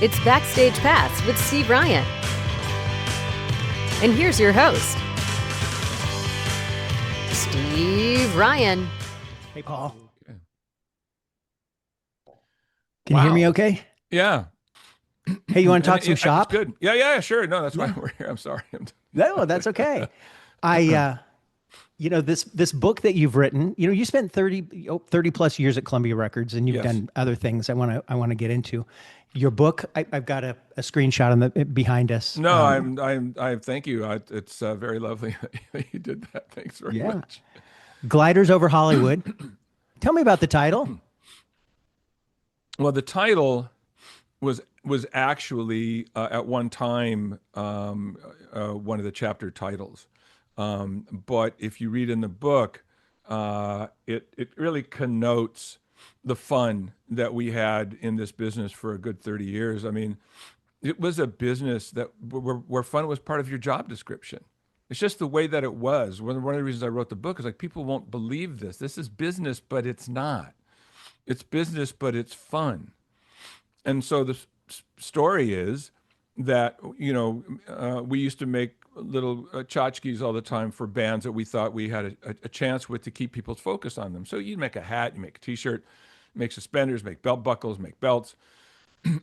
It's Backstage Pass with Steve Ryan. And here's your host, Steve Ryan. Hey, Paul. Okay. Can you hear me okay? Yeah. Hey, you want to talk some shop? Good. Yeah, sure. No, that's why we're here. I'm sorry. No, that's okay. This book that you've written, you spent 30 plus years at Columbia Records, and you've Yes. done other things I want to get into. Your book, I've got a screenshot on the behind us. No, I thank you. It's very lovely that you did that. Thanks very much. Gliders Over Hollywood. Tell me about the title. Well, the title was actually at one time one of the chapter titles. But if you read in the book, it really connotes the fun that we had in this business for a good 30 years. I mean, it was a business that where fun was part of your job description. It's just the way that it was. One of the reasons I wrote the book is like, people won't believe this. This is business, but it's not. It's business, but it's fun. And so the story is that, we used to make little tchotchkes all the time for bands that we thought we had a chance with to keep people's focus on them. So you'd make a hat, you make a t-shirt, make suspenders, make belt buckles, make belts.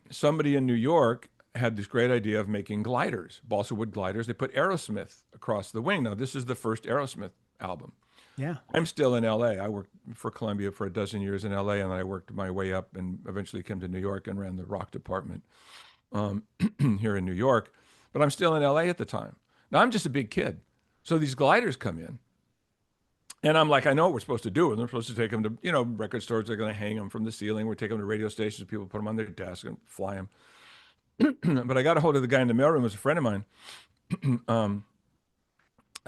Somebody in New York had this great idea of making gliders, balsa wood gliders. They put Aerosmith across the wing. Now, this is the first Aerosmith album. Yeah. I'm still in LA. I worked for Columbia for a dozen years in LA, and then I worked my way up and eventually came to New York and ran the rock department here in New York. But I'm still in LA at the time. Now, I'm just a big kid. So these gliders come in. And I'm like, I know what we're supposed to do. And they're supposed to take them to, record stores. They're going to hang them from the ceiling. We're taking them to radio stations. People put them on their desk and fly them. But I got a hold of the guy in the mailroom, who was a friend of mine,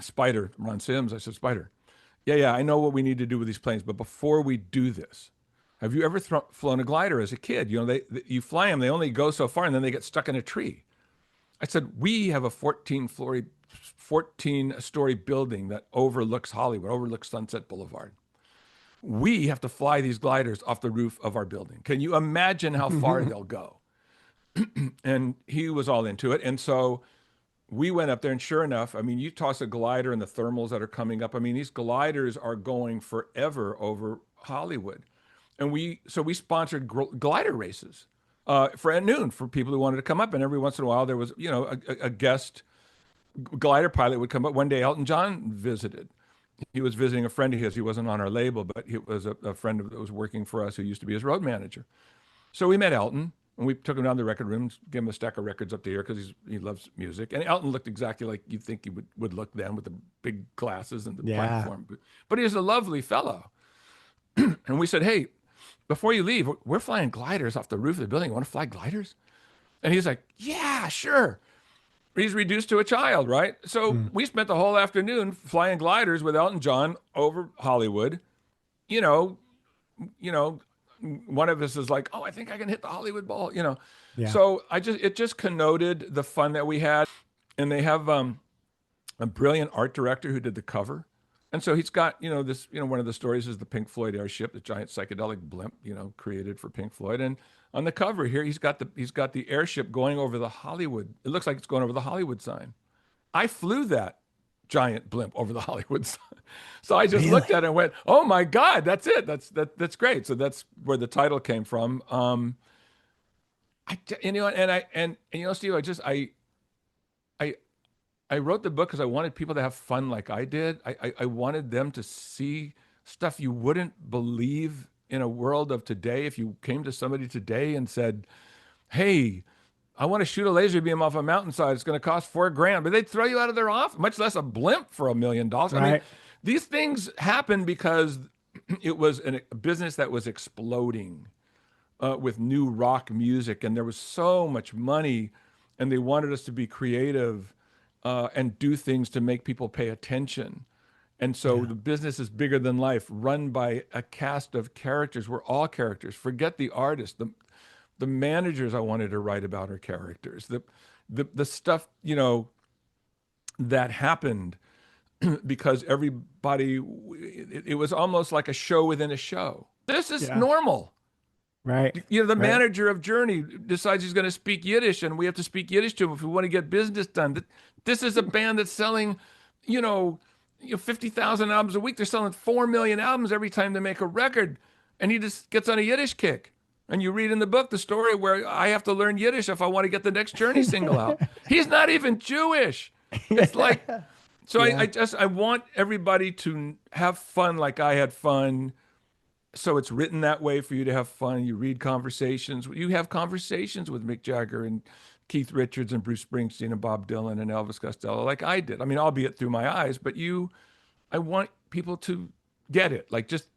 Spider, Ron Sims. I said, Spider, yeah, I know what we need to do with these planes. But before we do this, have you ever flown a glider as a kid? You fly them, they only go so far, and then they get stuck in a tree. I said, we have a 14-story building that overlooks Hollywood, overlooks Sunset Boulevard. We have to fly these gliders off the roof of our building. Can you imagine how far they'll go? And he was all into it. And so we went up there, and sure enough, I mean, you toss a glider and the thermals that are coming up. I mean, these gliders are going forever over Hollywood. And we sponsored glider races for at noon for people who wanted to come up. And every once in a while there was, a guest glider pilot would come up. One day Elton John visited. He was visiting a friend of his. He wasn't on our label, but he was a friend that was working for us who used to be his road manager. So we met Elton, and we took him down to the record room, gave him a stack of records up to here because he loves music. And Elton looked exactly like you'd think he would look then, with the big glasses and the platform. But he was a lovely fellow. And we said, hey, before you leave, we're flying gliders off the roof of the building. You want to fly gliders? And he's like, yeah, sure. He's reduced to a child, right? So we spent the whole afternoon flying gliders with Elton John over Hollywood. One of us is like, oh, I think I can hit the Hollywood ball, Yeah. So it just connoted the fun that we had. And they have a brilliant art director who did the cover. And so he's got, one of the stories is the Pink Floyd airship, the giant psychedelic blimp, created for Pink Floyd. And on the cover here, he's got the airship going over the Hollywood. It looks like it's going over the Hollywood sign. I flew that giant blimp over the Hollywood sign. So I just looked at it and went, oh my God, that's it. That's great. So that's where the title came from. Steve, I wrote the book because I wanted people to have fun like I did. I wanted them to see stuff you wouldn't believe in a world of today. If you came to somebody today and said, hey, I want to shoot a laser beam off a mountainside, it's going to cost $4,000, but they'd throw you out of their office, much less a blimp for $1 million. Right. I mean, these things happen because it was a business that was exploding with new rock music, and there was so much money, and they wanted us to be creative and do things to make people pay attention. And so the business is bigger than life, run by a cast of characters. We're all characters. Forget the artist. The managers I wanted to write about are characters. The stuff, that happened because everybody, it was almost like a show within a show. This is normal. Right. You know, the Right. manager of Journey decides he's going to speak Yiddish, and we have to speak Yiddish to him if we want to get business done. This is a band that's selling, you know, 50,000 albums a week. They're selling 4 million albums every time they make a record, and he just gets on a Yiddish kick. And you read in the book the story where I have to learn Yiddish if I want to get the next Journey single out. He's not even Jewish. It's like, so Yeah. I want everybody to have fun like I had fun. So it's written that way for you to have fun. You read conversations. You have conversations with Mick Jagger and Keith Richards and Bruce Springsteen and Bob Dylan and Elvis Costello, like I did. I mean, albeit through my eyes, but I want people to get it. Like just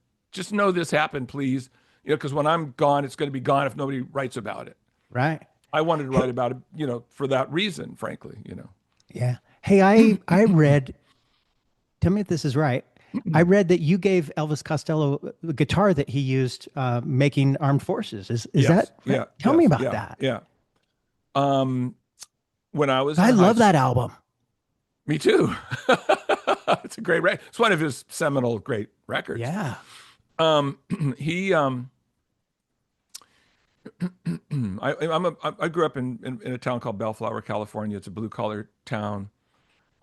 know this happened, please. You know, because when I'm gone, it's going to be gone if nobody writes about it. Right. I wanted to write about it, you know, for that reason, frankly, you know. Yeah. Hey, I read, tell me if this is right. I read that you gave Elvis Costello the guitar that he used making Armed Forces. Is Yes. that? Yeah. Tell me Yes. about Yeah. that. Yeah. When I was I in high love that album. Me too. It's a great record. It's one of his seminal great records. Yeah. He I grew up in a town called Bellflower, California. It's a blue collar town.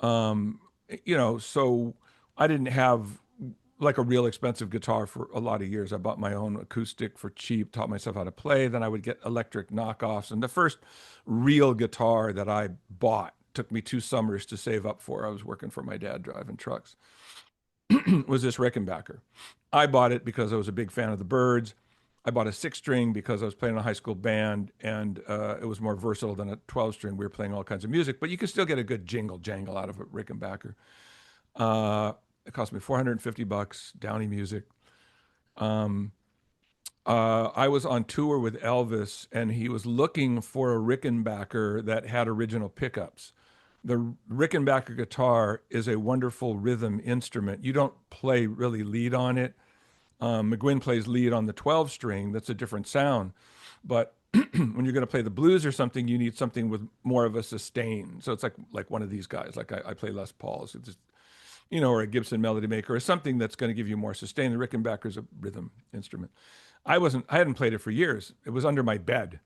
You know, so I didn't have like a real expensive guitar for a lot of years. I bought my own acoustic for cheap, taught myself how to play. Then I would get electric knockoffs. And the first real guitar that I bought took me 2 summers to save up for. I was working for my dad driving trucks. Was this Rickenbacker. I bought it because I was a big fan of the Byrds. I bought a 6-string because I was playing in a high school band, and it was more versatile than a 12-string. We were playing all kinds of music, but you could still get a good jingle jangle out of a Rickenbacker. It cost me $450, Downey Music. I was on tour with Elvis, and he was looking for a Rickenbacker that had original pickups. The Rickenbacker guitar is a wonderful rhythm instrument. You don't play really lead on it. McGuinn plays lead on the 12-string. That's a different sound. But when you're going to play the blues or something, you need something with more of a sustain. So it's like one of these guys. Like I play Les Pauls, it's just, you know, or a Gibson Melody Maker, or something that's going to give you more sustain. The Rickenbacker is a rhythm instrument. I hadn't played it for years. It was under my bed.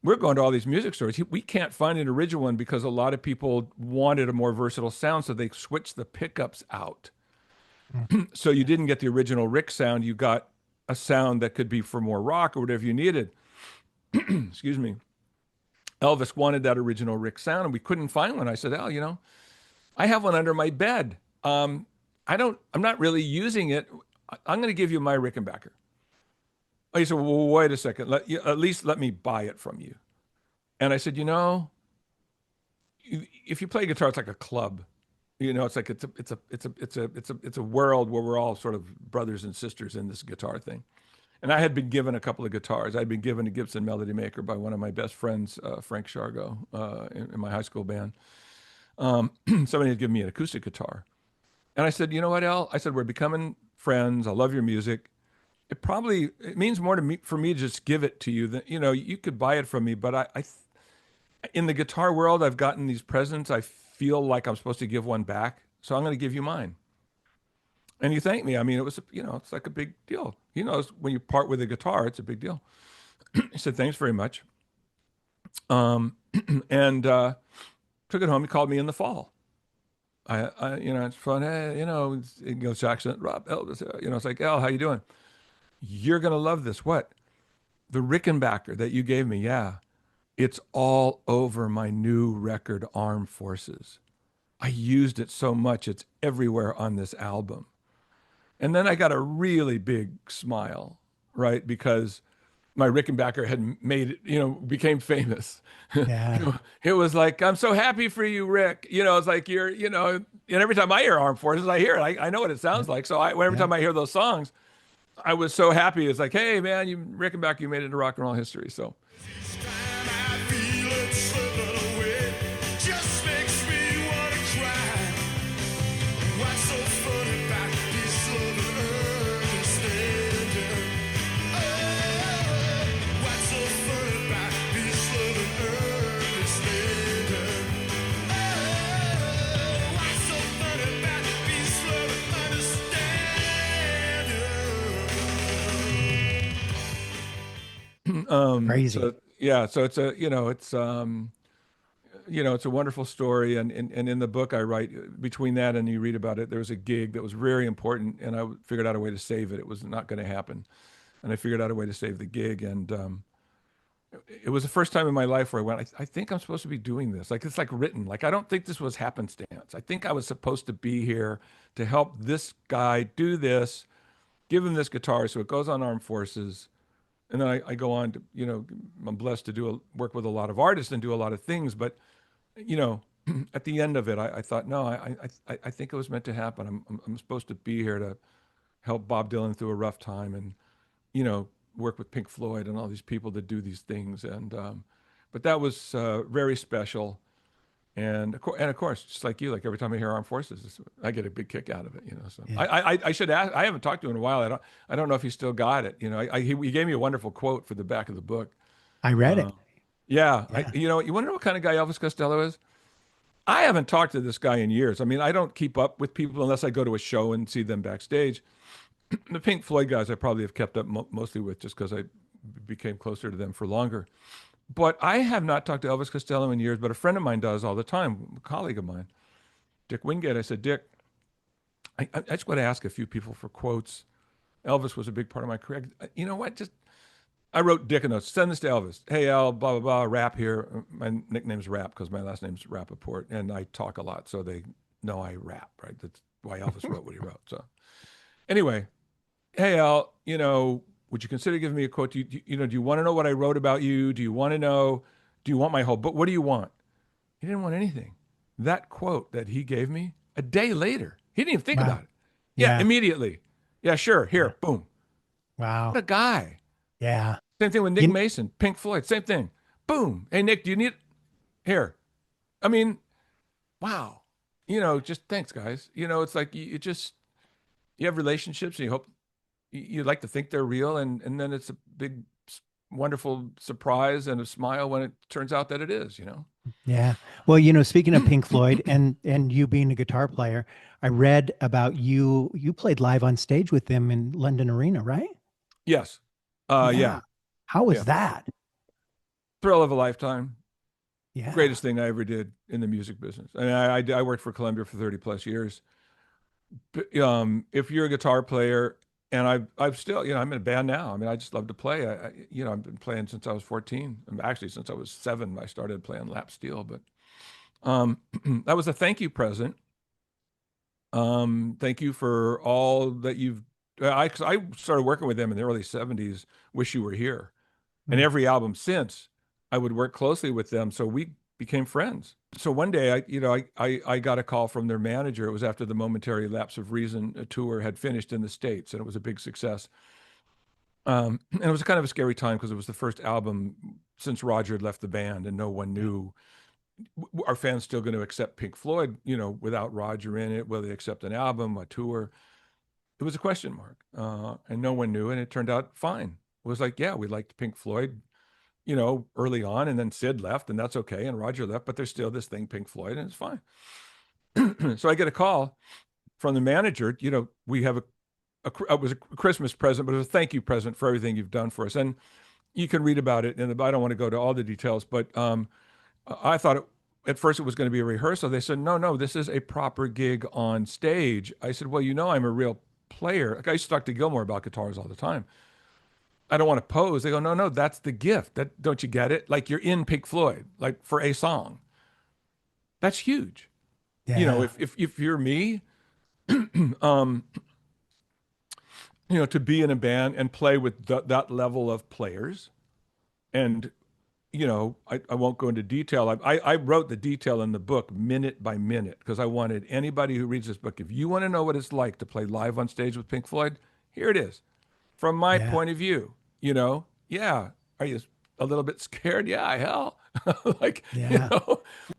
We're going to all these music stores. We can't find an original one because a lot of people wanted a more versatile sound, so they switched the pickups out. So you didn't get the original Rick sound. You got a sound that could be for more rock or whatever you needed. Excuse me. Elvis wanted that original Rick sound, and we couldn't find one. I said, "Oh, you know, I have one under my bed. I'm not really using it. I'm going to give you my Rickenbacker." Oh, he said, "Well, wait a second. At least let me buy it from you." And I said, "You know, if you play guitar, it's like a club. You know, it's like it's a world where we're all sort of brothers and sisters in this guitar thing." And I had been given a couple of guitars. I'd been given a Gibson Melody Maker by one of my best friends, Frank Shargo, in my high school band. Somebody had given me an acoustic guitar. And I said, "You know what, Al?" I said, "We're becoming friends. I love your music. It means more to me for me to just give it to you than, you know, you could buy it from me. But in the guitar world, I've gotten these presents. I feel like I'm supposed to give one back. So I'm going to give you mine." And he thanked me. I mean, it was, you know, it's like a big deal. He knows when you part with a guitar, it's a big deal. He said, "Thanks very much." And took it home. He called me in the fall. You know, it's fun. Hey, you know, English accent, Rob, Elvis, you know, it's like, "Al, how you doing? You're going to love this." "What?" "The Rickenbacker that you gave me." "Yeah. It's all over my new record, Armed Forces. I used it so much. It's everywhere on this album." And then I got a really big smile, right? Because my Rickenbacker had made it, you know, became famous. Yeah. It was like, "I'm so happy for you, Rick." You know, it's like you're, you know, and every time I hear Armed Forces, I hear it. I know what it sounds like. So every time I hear those songs, I was so happy. It's like, "Hey, man, Rickenbacker, you made it into rock and roll history." So. Crazy. So yeah, so it's a, it's a wonderful story. And in the book I write, between that and you read about it, there was a gig that was very important, and I figured out a way to save it. It was not going to happen. And I figured out a way to save the gig. And it was the first time in my life where I went, I think I'm supposed to be doing this. Like, it's like written. Like, I don't think this was happenstance. I think I was supposed to be here to help this guy do this, give him this guitar so it goes on Armed Forces. And then I go on to, I'm blessed to work with a lot of artists and do a lot of things. But, at the end of it, I thought, no, I think it was meant to happen. I'm supposed to be here to help Bob Dylan through a rough time, and, work with Pink Floyd and all these people that do these things. And, but that was very special. And of course, just like you, like every time I hear Armed Forces, I get a big kick out of it, So Yeah. I should ask. I haven't talked to him in a while. I don't know if he still got it. He gave me a wonderful quote for the back of the book. I read it. Yeah, Yeah. you want to know what kind of guy Elvis Costello is? I haven't talked to this guy in years. I mean, I don't keep up with people unless I go to a show and see them backstage. The Pink Floyd guys I probably have kept up mostly with just because I became closer to them for longer. But I have not talked to Elvis Costello in years, but a friend of mine does all the time, a colleague of mine, Dick Wingate. I said, Dick, I just want to ask a few people for quotes. Elvis was a big part of my career. You know what? I wrote Dick a note. Send this to Elvis. Hey, Al, blah, blah, blah, Rap here. My nickname's Rap because my last name's Rappaport, and I talk a lot, so they know I rap, right? That's why Elvis wrote what he wrote. So anyway, hey, Al, would you consider giving me a quote? Do you want to know what I wrote about you? Do you want to know? Do you want my whole book? What do you want? He didn't want anything. That quote that he gave me a day later, he didn't even think Wow. about it. Yeah, Yeah. immediately. Yeah, sure. Here, boom. Wow. What a guy. Yeah. Same thing with Nick You- Mason, Pink Floyd, same thing. Boom. Hey, Nick, do you need here? I mean, wow. Just thanks, guys. It's like you have relationships and you hope you like to think they're real, and then it's a big, wonderful surprise and a smile when it turns out that it is. Yeah. Well, speaking of Pink Floyd and you being a guitar player, I read about you played live on stage with them in London Arena, right? Yes. Yeah. How was Yeah. that? Thrill of a lifetime. Yeah. Greatest thing I ever did in the music business. I mean, I worked for Columbia for 30 plus years. But, if you're a guitar player, and I've still, I'm in a band now. I mean, I just love to play. I've been playing since I was 14. Actually, since I was 7, I started playing lap steel. But that was a thank you present. Thank you for all that you've. I started working with them in the early 70s. Wish You Were Here, and every album since, I would work closely with them. So we became friends. So one day, I got a call from their manager. It was after the Momentary Lapse of Reason tour had finished in the States, and it was a big success. And it was kind of a scary time because it was the first album since Roger had left the band, and no one knew, are fans still going to accept Pink Floyd, without Roger in it? Will they accept an album, a tour? It was a question mark, and no one knew, and it turned out fine. It was like, yeah, we liked Pink Floyd, early on, and then Sid left, and that's okay, and Roger left, but there's still this thing, Pink Floyd, and it's fine. So I get a call from the manager. We have it was a Christmas present, but it was a thank you present for everything you've done for us, and you can read about it. And I don't want to go to all the details, but I thought at first it was going to be a rehearsal. They said, no, this is a proper gig on stage. I said, well, I'm a real player. Like, I used to talk to Gilmore about guitars all the time. I don't want to pose. They go, no, that's the gift. That, don't you get it? Like, you're in Pink Floyd, like, for a song. That's huge. Yeah. If you're me, to be in a band and play with that level of players, and I won't go into detail. I wrote the detail in the book minute by minute because I wanted anybody who reads this book, if you want to know what it's like to play live on stage with Pink Floyd, here it is. From my point of view, yeah. Are you a little bit scared? Yeah, hell. Like,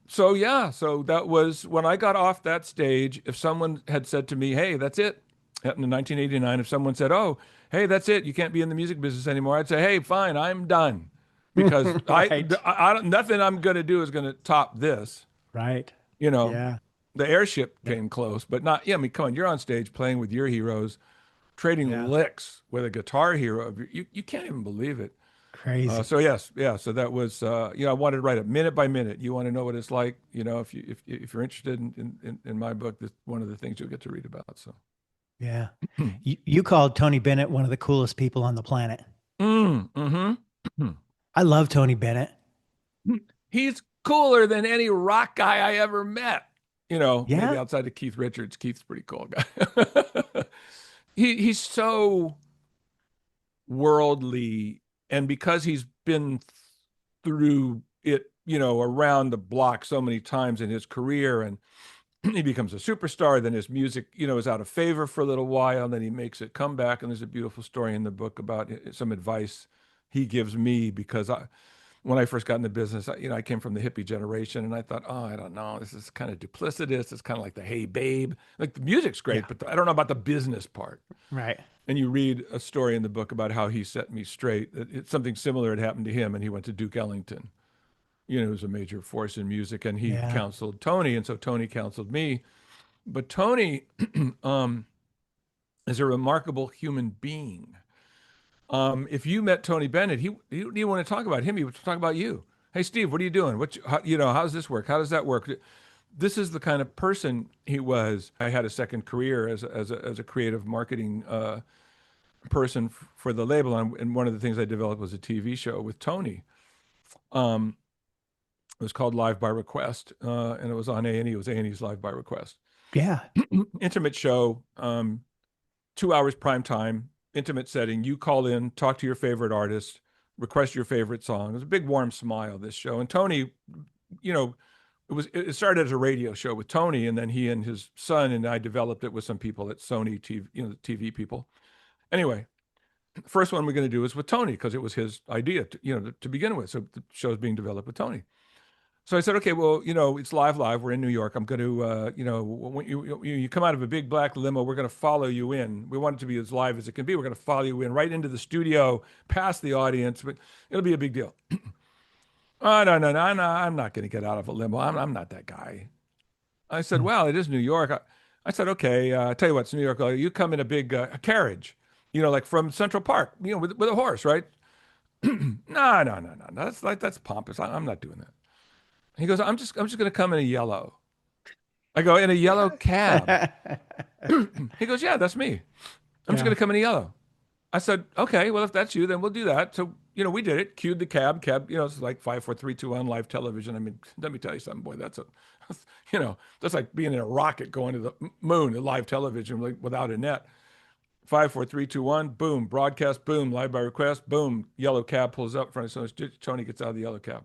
So that was when I got off that stage. If someone had said to me, hey, that's it. In 1989, if someone said, oh, hey, that's it, you can't be in the music business anymore, I'd say, hey, fine, I'm done. Because Right. nothing I'm going to do is going to top this. Right. The airship came close, but not. Yeah, I mean, come on, you're on stage playing with your heroes, trading licks with a guitar hero. You can't even believe it. Crazy. So yes, yeah. So that was, I wanted to write it minute by minute. You want to know what it's like, if you're interested in my book, that's one of the things you'll get to read about. So, Yeah. You called Tony Bennett one of the coolest people on the planet. mm-hmm. I love Tony Bennett. He's cooler than any rock guy I ever met. Maybe Yeah. outside of Keith Richards. Keith's a pretty cool guy. He's so worldly, and because he's been through it, around the block so many times in his career, and he becomes a superstar, then his music, is out of favor for a little while, and then he makes it come back. And there's a beautiful story in the book about some advice he gives me, because when I first got in the business, I came from the hippie generation, and I thought, oh, I don't know, this is kind of duplicitous. It's kind of like the Hey Babe. Like, the music's great, but I don't know about the business part. Right. And you read a story in the book about how he set me straight. Something similar had happened to him, and he went to Duke Ellington, who's a major force in music, and he Yeah. counseled Tony, and so Tony counseled me. But Tony is a remarkable human being. If you met Tony Bennett, he didn't want to talk about him. He would talk about you. Hey, Steve, what are you doing? How does this work? How does that work? This is the kind of person he was. I had a second career as a creative marketing person for the label, and one of the things I developed was a TV show with Tony. It was called Live by Request, and it was on A&E. It was A&E's Live by Request. Yeah. Intimate show, 2 hours prime time, intimate setting. You call in, talk to your favorite artist, request your favorite song. It was a big warm smile, this show. And Tony, it started as a radio show with Tony, and then he and his son and I developed it with some people at Sony TV, the TV people. Anyway, the first one we're going to do is with Tony, because it was his idea to begin with. So the show's being developed with Tony. So I said, okay, well, it's live. We're in New York. I'm going to, when you come out of a big black limo, we're going to follow you in. We want it to be as live as it can be. We're going to follow you in right into the studio, past the audience, but it'll be a big deal. Oh, no, I'm not going to get out of a limo. I'm not that guy. I said, well, it is New York. I said, okay, I tell you what, it's New York. You come in a big a carriage, like from Central Park, with a horse, right? No. That's pompous. I'm not doing that. He goes, I'm just going to come in a yellow. I go, in a yellow cab. He goes, yeah, that's me. I'm just going to come in a yellow. I said, okay, well, if that's you, then we'll do that. So, we did it. Cued the cab. It's like 5, 4, 3, 2, 1 live television. I mean, let me tell you something, boy. That's that's like being in a rocket going to the moon, the live television, like without a net. 5, 4, 3, 2, 1, boom, broadcast, boom, live by request, boom, yellow cab pulls up in front of us. So Tony gets out of the yellow cab,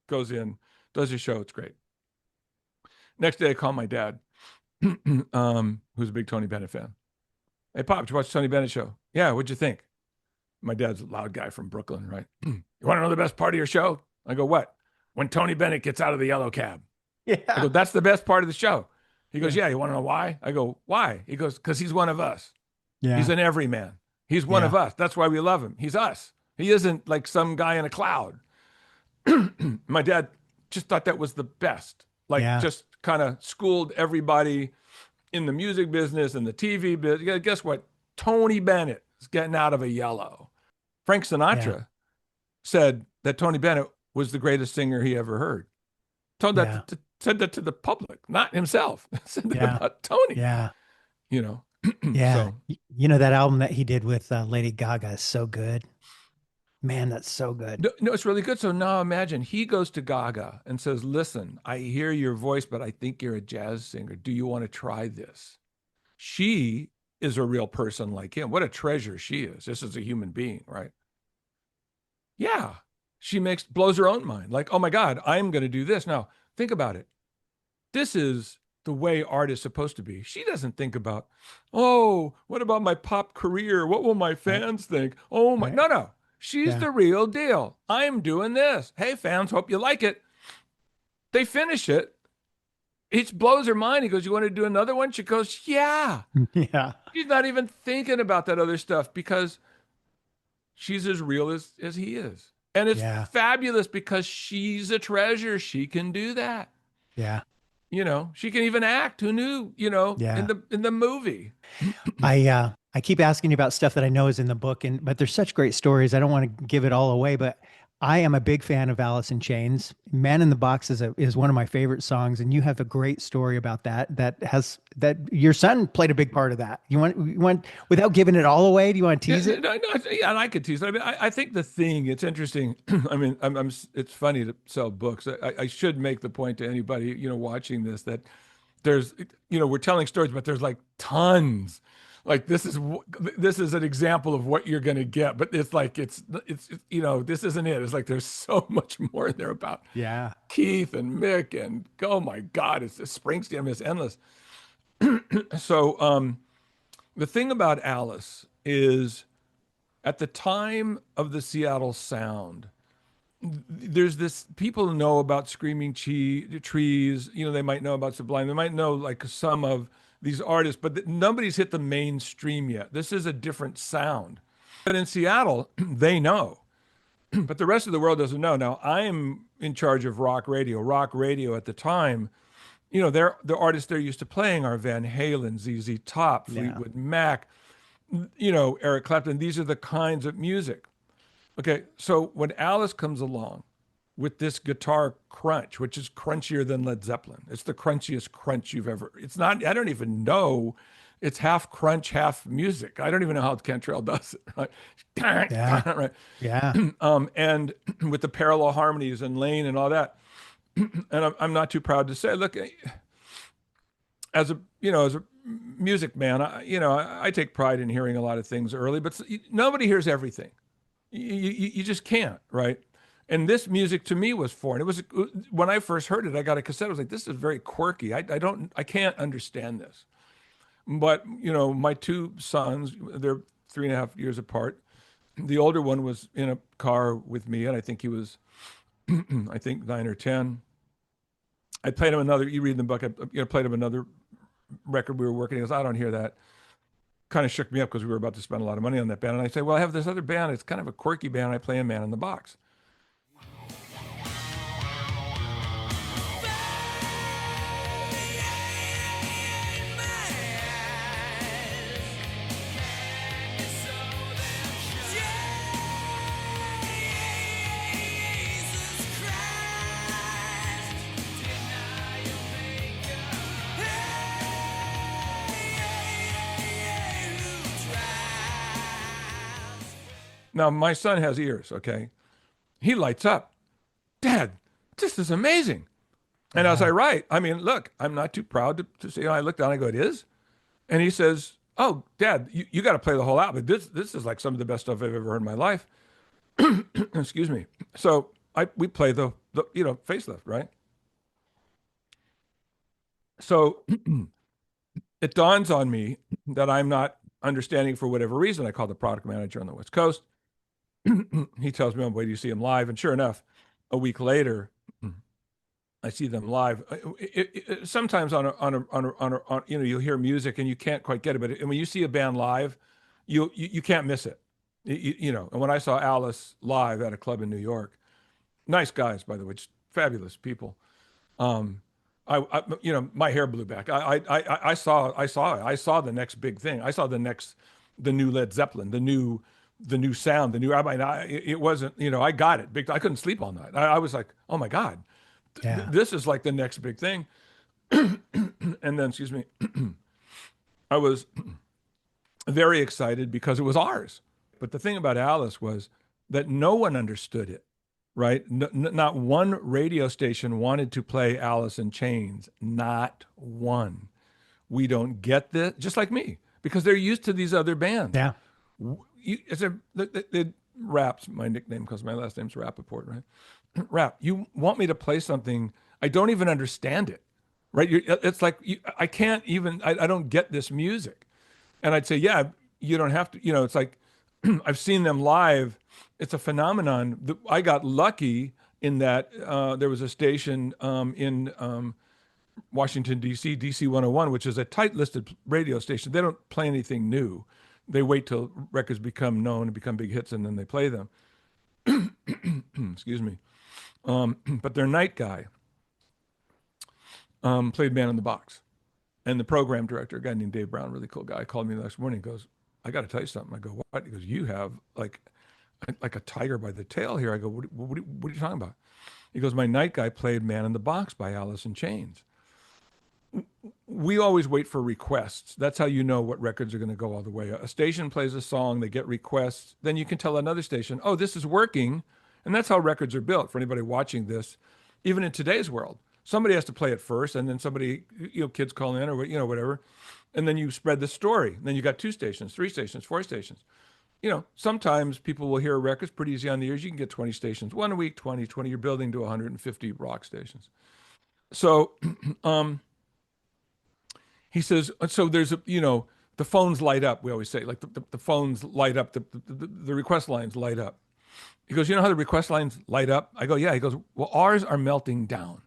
goes in, does his show. It's great. Next day, I call my dad, who's a big Tony Bennett fan. Hey, Pop, did you watch the Tony Bennett show? Yeah, what'd you think? My dad's a loud guy from Brooklyn, right? You want to know the best part of your show? I go, what? When Tony Bennett gets out of the yellow cab. Yeah. I go, that's the best part of the show. He goes, yeah, you want to know why? I go, why? He goes, because he's one of us. Yeah. He's an everyman. He's one of us. That's why we love him. He's us. He isn't like some guy in a cloud. My dad just thought that was the best. Just kind of schooled everybody in the music business and the TV business. Guess what? Tony Bennett is getting out of a yellow. Frank Sinatra said that Tony Bennett was the greatest singer he ever heard. Said that to the public, not himself. Said that about Tony. Yeah. Yeah. So, That album that he did with Lady Gaga is so good. Man, that's so good. No, it's really good. So now imagine he goes to Gaga and says, listen, I hear your voice, but I think you're a jazz singer. Do you want to try this? She is a real person like him. What a treasure she is. This is a human being, right? Yeah. She blows her own mind. Like, oh my God, I'm going to do this. Now, think about it. This is the way art is supposed to be. She doesn't think about, oh, what about my pop career? What will my fans think? Oh my, no. She's the real deal. I'm doing this. Hey, fans, hope you like it. They finish it. It blows her mind. He goes, you want to do another one? She goes, yeah. Yeah. She's not even thinking about that other stuff because she's as real as he is. And it's fabulous because she's a treasure. She can do that. Yeah. She can even act. Who knew, in the movie. I keep asking you about stuff that I know is in the book, and but there's such great stories. I don't want to give it all away, but I am a big fan of Alice in Chains. Man in the Box is one of my favorite songs, and you have a great story about that your son played a big part of that. You want without giving it all away? Do you want to tease it? No, yeah, and I could tease it. I mean, I think the thing, it's interesting. I mean, it's funny to sell books. I should make the point to anybody, watching this that there's, we're telling stories, but there's like tons. Like this is an example of what you're going to get, but it's like, this isn't it. It's like, there's so much more in there about Yeah. Keith and Mick and oh my God, it's Springsteen. I mean, it's endless. So, the thing about Alice is at the time of the Seattle Sound, there's this people know about Screaming Trees, they might know about Sublime, they might know like some of these artists, but nobody's hit the mainstream yet. This is a different sound. But in Seattle, they know, but the rest of the world doesn't know. Now, I'm in charge of rock radio. Rock radio at the time, the artists they're used to playing are Van Halen, ZZ Top, Fleetwood Mac, Eric Clapton. These are the kinds of music. Okay, so when Alice comes along with this guitar crunch, which is crunchier than Led Zeppelin, it's the crunchiest crunch you've ever. It's not. I don't even know. It's half crunch, half music. I don't even know how Cantrell does it. Right? Yeah. Right. Yeah. And with the parallel harmonies and Lane and all that. And I'm not too proud to say, look, as a music man, I take pride in hearing a lot of things early, but nobody hears everything. You just can't, right? And this music to me was foreign. It was when I first heard it, I got a cassette. I was like, this is very quirky. I can't understand this. But my two sons, they're 3.5 years apart. The older one was in a car with me, and I think he was, I think 9 or 10. I played him another. You read in the book. I played him another record we were working. He goes, I don't hear that. Kind of shook me up because we were about to spend a lot of money on that band. And I say, well, I have this other band. It's kind of a quirky band. I play a Man in the Box. Now, my son has ears, okay? He lights up. Dad, this is amazing. And as I write, I mean, look, I'm not too proud to say, I look down, I go, it is? And he says, oh, Dad, you got to play the whole album. This is like some of the best stuff I've ever heard in my life. Excuse me. So we play the facelift, right? So it dawns on me that I'm not understanding for whatever reason. I called the product manager on the West Coast. He tells me, wait, do you see him live? And sure enough, a week later, I see them live. Sometimes on you'll hear music and you can't quite get it, but when you see a band live, you can't miss it. And when I saw Alice live at a club in New York, nice guys, by the way, just fabulous people. My hair blew back. I saw it. I saw the next big thing. I saw the new Led Zeppelin, the new sound, it wasn't, I got it big. I couldn't sleep all night. I was like, oh my God, this is like the next big thing. And then, excuse me, I was very excited because it was ours. But the thing about Alice was that no one understood it, right? Not one radio station wanted to play Alice in Chains. Not one. We don't get this, just like me, because they're used to these other bands. Yeah. Rap's my nickname because my last name's Rappaport, right? Rap, you want me to play something, I don't even understand it, right? It's like, I can't even, I don't get this music. And I'd say, yeah, you don't have to, it's like, I've seen them live. It's a phenomenon. I got lucky in that there was a station in Washington, D.C., DC 101, which is a tight-listed radio station. They don't play anything new. They wait till records become known and become big hits, and then they play them. Excuse me. But their night guy played Man in the Box. And the program director, a guy named Dave Brown, really cool guy, called me the next morning and goes, I got to tell you something. I go, what? He goes, you have like a tiger by the tail here. I go, what are you talking about? He goes, my night guy played Man in the Box by Alice in Chains. We always wait for requests. That's how you know what records are going to go all the way. A station plays a song, they get requests, then you can tell another station, oh, this is working. And that's how records are built for anybody watching this. Even in today's world, somebody has to play it first, and then somebody, kids call in or, whatever. And then you spread the story. Then you got 2 stations, 3 stations, 4 stations. Sometimes people will hear a record. It's pretty easy on the ears. You can get 20 stations, 1 a week, 20. You're building to 150 rock stations. So, he says, so there's the phones light up. We always say, like the phones light up, the request lines light up. He goes, you know how the request lines light up? I go, yeah. He goes, well, ours are melting down.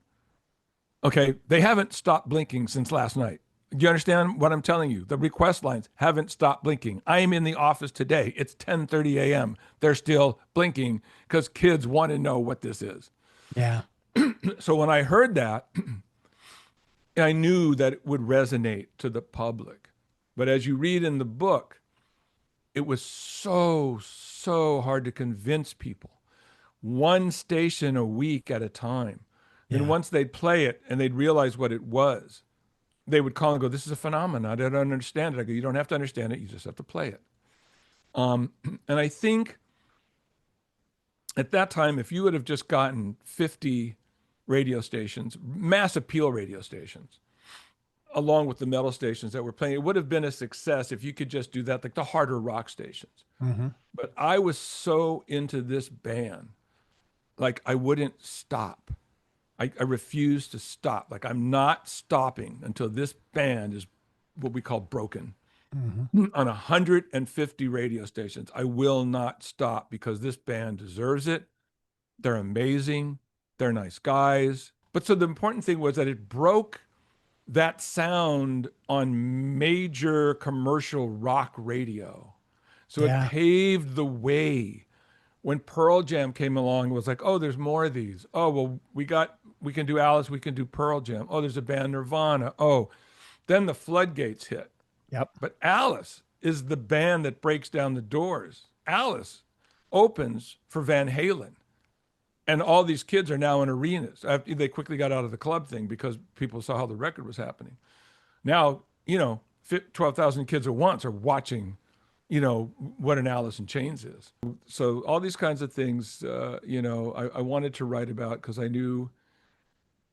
Okay, they haven't stopped blinking since last night. Do you understand what I'm telling you? The request lines haven't stopped blinking. I am in the office today. It's 10:30 a.m. They're still blinking because kids want to know what this is. Yeah. So when I heard that, I knew that it would resonate to the public. But as you read in the book, it was so hard to convince people. 1 station a week at a time. Yeah. And once they'd play it and they'd realize what it was, they would call and go, this is a phenomenon. I don't understand it. I go, you don't have to understand it. You just have to play it. And I think at that time, if you would have just gotten 50 radio stations, mass appeal radio stations, along with the metal stations that were playing, it would have been a success if you could just do that, like the harder rock stations. Mm-hmm. But I was so into this band, like I wouldn't stop. I refused to stop. Like I'm not stopping until this band is what we call broken. Mm-hmm. On 150 radio stations, I will not stop because this band deserves it. They're amazing. They're nice guys. But so the important thing was that it broke that sound on major commercial rock radio. So it paved the way. When Pearl Jam came along, it was like, oh, there's more of these. Oh, well, we can do Alice, we can do Pearl Jam. Oh, there's a band Nirvana. Oh, then the floodgates hit. Yep. But Alice is the band that breaks down the doors. Alice opens for Van Halen. And all these kids are now in arenas. They quickly got out of the club thing because people saw how the record was happening. Now, 12,000 kids at once are watching, what an Alice in Chains is. So all these kinds of things, I wanted to write about because I knew,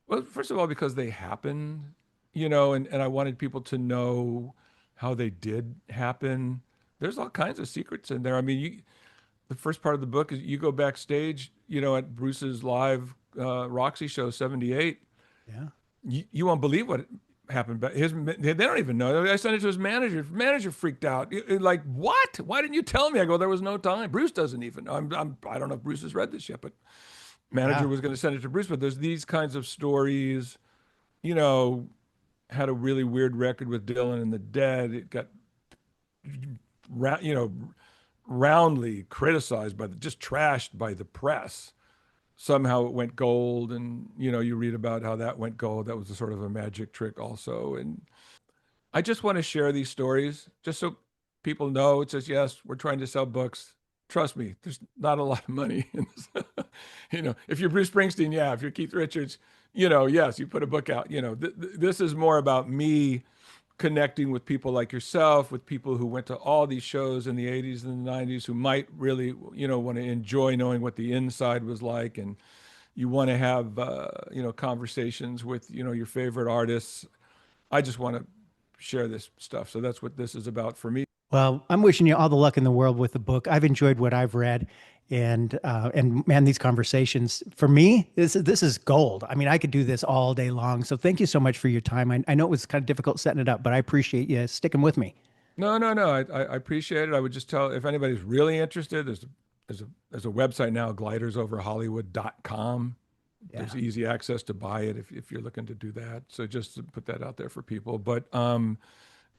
well, first of all, because they happened, and I wanted people to know how they did happen. There's all kinds of secrets in there. I mean, the first part of the book is you go backstage, at Bruce's live Roxy show, 78. Yeah. You won't believe what happened. But they don't even know. I sent it to his manager. His manager freaked out. Like, what? Why didn't you tell me? I go, there was no time. Bruce doesn't even know. I don't know if Bruce has read this yet, but manager was going to send it to Bruce. But there's these kinds of stories, had a really weird record with Dylan and the Dead. It got, roundly criticized just trashed by the press. Somehow it went gold, and you read about how that went gold. That was a sort of a magic trick also. And I just want to share these stories just so people know. It says, yes, we're trying to sell books. Trust me, there's not a lot of money in this. If you're Bruce Springsteen, yeah. If you're Keith Richards, yes, you put a book out. This is more about me connecting with people like yourself, with people who went to all these shows in the 80s and the 90s, who might really, want to enjoy knowing what the inside was like. And you want to have, conversations with, your favorite artists. I just want to share this stuff. So that's what this is about for me. Well, I'm wishing you all the luck in the world with the book. I've enjoyed what I've read. And man, these conversations for me, this is gold. I mean, I could do this all day long. So thank you so much for your time. I know it was kind of difficult setting it up, but I appreciate you sticking with me. No. I appreciate it. I would just tell, if anybody's really interested, there's a website now, glidersoverhollywood.com. Yeah. There's easy access to buy it if you're looking to do that. So just to put that out there for people. But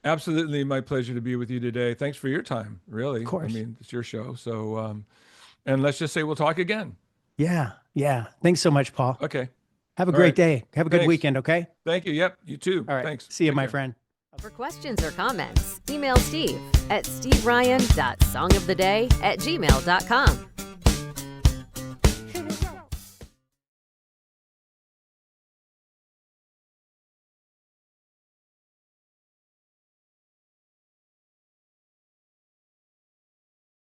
absolutely my pleasure to be with you today. Thanks for your time, really. Of course. I mean, it's your show. So and let's just say we'll talk again. Yeah. Thanks so much, Paul. Okay. Have a great day. Have a good weekend, okay? Thank you. Yep, you too. All right. Thanks. See you, Take my care. friend. For questions or comments, email Steve at steveryan.songoftheday@gmail.com.